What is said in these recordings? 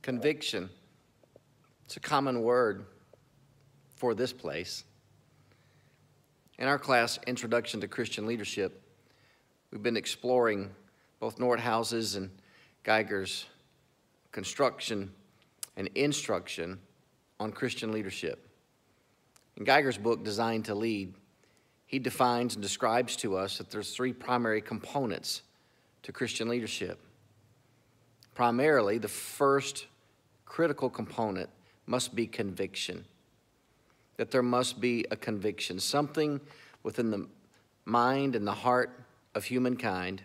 Conviction. It's a common word for this place. In our class, Introduction to Christian Leadership, we've been exploring both Nordhaus's and Geiger's construction and instruction on Christian leadership. In Geiger's book, Designed to Lead, he defines and describes to us that there's three primary components to Christian leadership. Primarily, the first critical component must be conviction. That there must be a conviction, something within the mind and the heart of humankind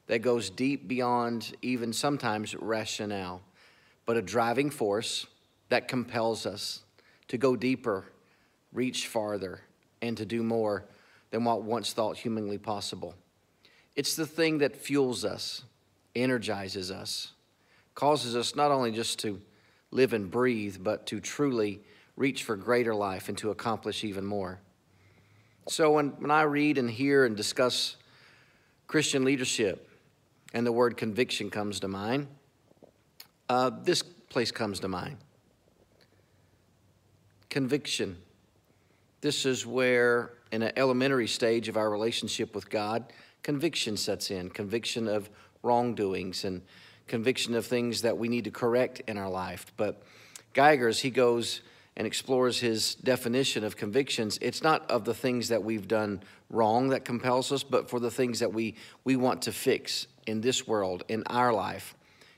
that goes deep beyond even sometimes rationale, but a driving force that compels us to go deeper, reach farther, and to do more than what once thought humanly possible. It's the thing that fuels us, energizes us, causes us not only just to live and breathe, but to truly reach for greater life and to accomplish even more. So when I read and hear and discuss Christian leadership and the word conviction comes to mind, this place comes to mind. Conviction. This is where, in an elementary stage of our relationship with God, conviction sets in. Conviction of wrongdoings and conviction of things that we need to correct in our life. But Geiger's, he goes and explores his definition of convictions. It's not of the things that we've done wrong that compels us, but for the things that we want to fix in this world, in our life,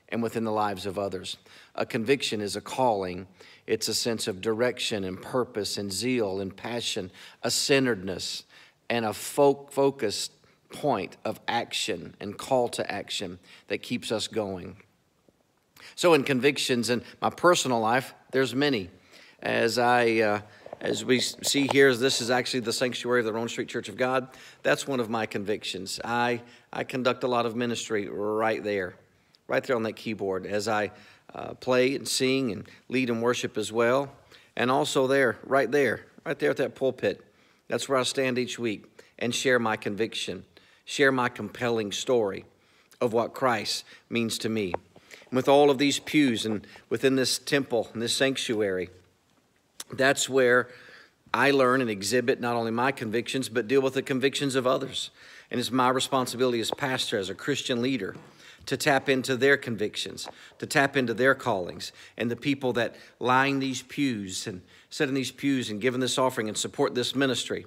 and within the lives of others. A conviction is a calling. It's a sense of direction and purpose and zeal and passion, a centeredness and a focused point of action and call to action that keeps us going. So in convictions in my personal life, there's many. As we see here, this is actually the sanctuary of the Roan Street Church of God. That's one of my convictions. I conduct a lot of ministry right there on that keyboard as I play and sing and lead and worship as well. And also right there at that pulpit. That's where I stand each week and share my conviction, share my compelling story of what Christ means to me. And with all of these pews and within this temple and this sanctuary, that's where I learn and exhibit not only my convictions, but deal with the convictions of others. And it's my responsibility as pastor, as a Christian leader, to tap into their convictions, to tap into their callings. And the people that line these pews and sit in these pews and give in this offering and support this ministry,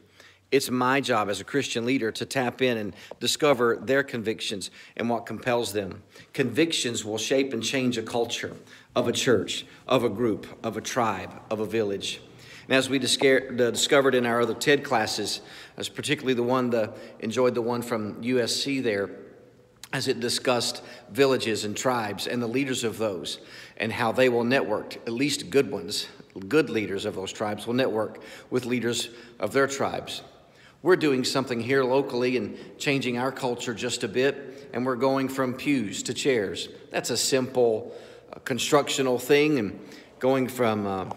it's my job as a Christian leader to tap in and discover their convictions and what compels them. Convictions will shape and change a culture of a church, of a group, of a tribe, of a village. And as we discovered in our other TED classes, as particularly enjoyed the one from USC there, as it discussed villages and tribes and the leaders of those and how they will network, at least good ones, good leaders of those tribes will network with leaders of their tribes. We're doing something here locally and changing our culture just a bit, and we're going from pews to chairs. That's a simple constructional thing, and going from a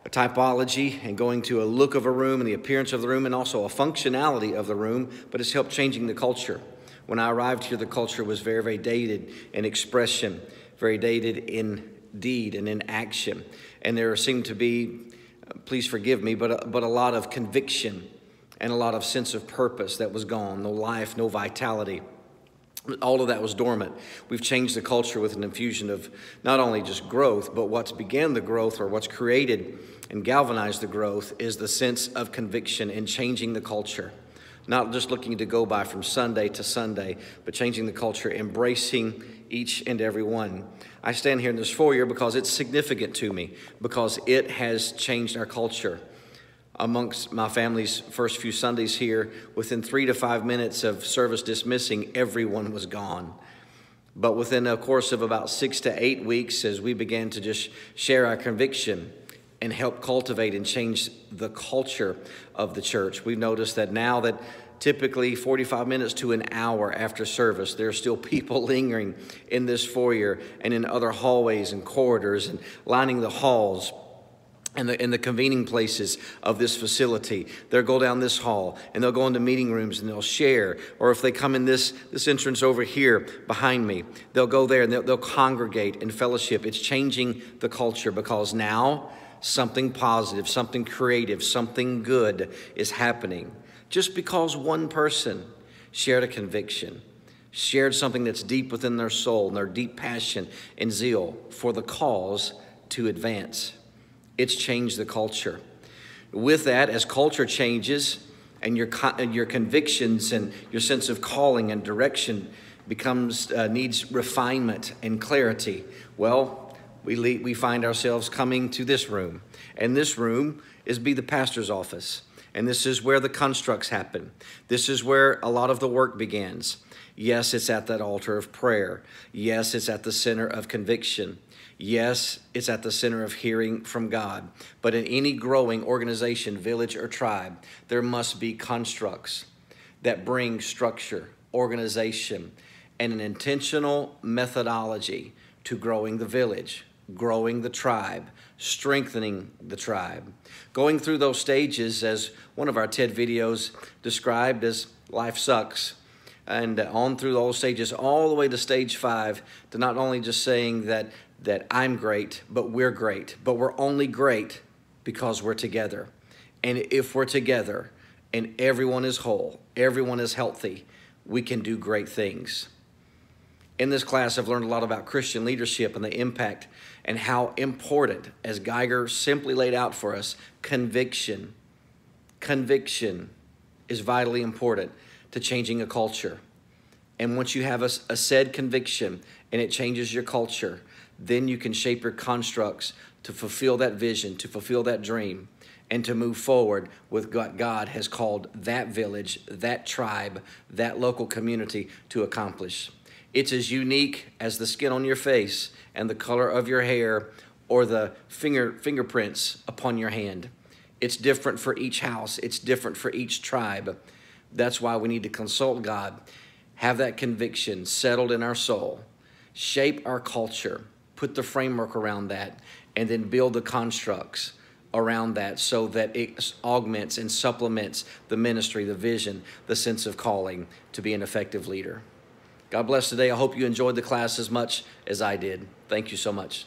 typology and going to a look of a room and the appearance of the room and also a functionality of the room, but it's helped changing the culture. When I arrived here, the culture was very, very dated in expression, very dated in deed and in action. And there seemed to be, please forgive me, but a lot of conviction and a lot of sense of purpose that was gone. No life, no vitality. All of that was dormant. We've changed the culture with an infusion of not only just growth, but what's began the growth or what's created and galvanized the growth is the sense of conviction in changing the culture. Not just looking to go by from Sunday to Sunday, but changing the culture, embracing each and every one. I stand here in this foyer because it's significant to me, because it has changed our culture. Amongst my family's first few Sundays here, within 3 to 5 minutes of service dismissing, everyone was gone. But within a course of about 6 to 8 weeks, as we began to just share our conviction and help cultivate and change the culture of the church, we've noticed that now that typically 45 minutes to an hour after service, there are still people lingering in this foyer and in other hallways and corridors and lining the halls and the convening places of this facility. They'll go down this hall and they'll go into meeting rooms and they'll share. Or if they come in this entrance over here behind me, they'll go there and they'll congregate in fellowship. It's changing the culture because now something positive, something creative, something good is happening. Just because one person shared a conviction, shared something that's deep within their soul and their deep passion and zeal for the cause to advance. It's changed the culture. With that, as culture changes and your convictions and your sense of calling and direction needs refinement and clarity, well, we find ourselves coming to this room. And this room is the pastor's office. And this is where the constructs happen. This is where a lot of the work begins. Yes, it's at that altar of prayer. Yes, it's at the center of conviction. Yes, it's at the center of hearing from God. But in any growing organization, village, or tribe, there must be constructs that bring structure, organization, and an intentional methodology to growing the village, growing the tribe, strengthening the tribe. Going through those stages, as one of our TED videos described as life sucks, and on through those stages, all the way to stage 5, to not only just saying that I'm great, but we're great. But we're only great because we're together. And if we're together and everyone is whole, everyone is healthy, we can do great things. In this class, I've learned a lot about Christian leadership and the impact and how important, as Geiger simply laid out for us, conviction is vitally important to changing a culture. And once you have a said conviction and it changes your culture, then you can shape your constructs to fulfill that vision, to fulfill that dream, and to move forward with what God has called that village, that tribe, that local community to accomplish. It's as unique as the skin on your face and the color of your hair or the fingerprints upon your hand. It's different for each house. It's different for each tribe. That's why we need to consult God, have that conviction settled in our soul, shape our culture, put the framework around that, and then build the constructs around that so that it augments and supplements the ministry, the vision, the sense of calling to be an effective leader. God bless today. I hope you enjoyed the class as much as I did. Thank you so much.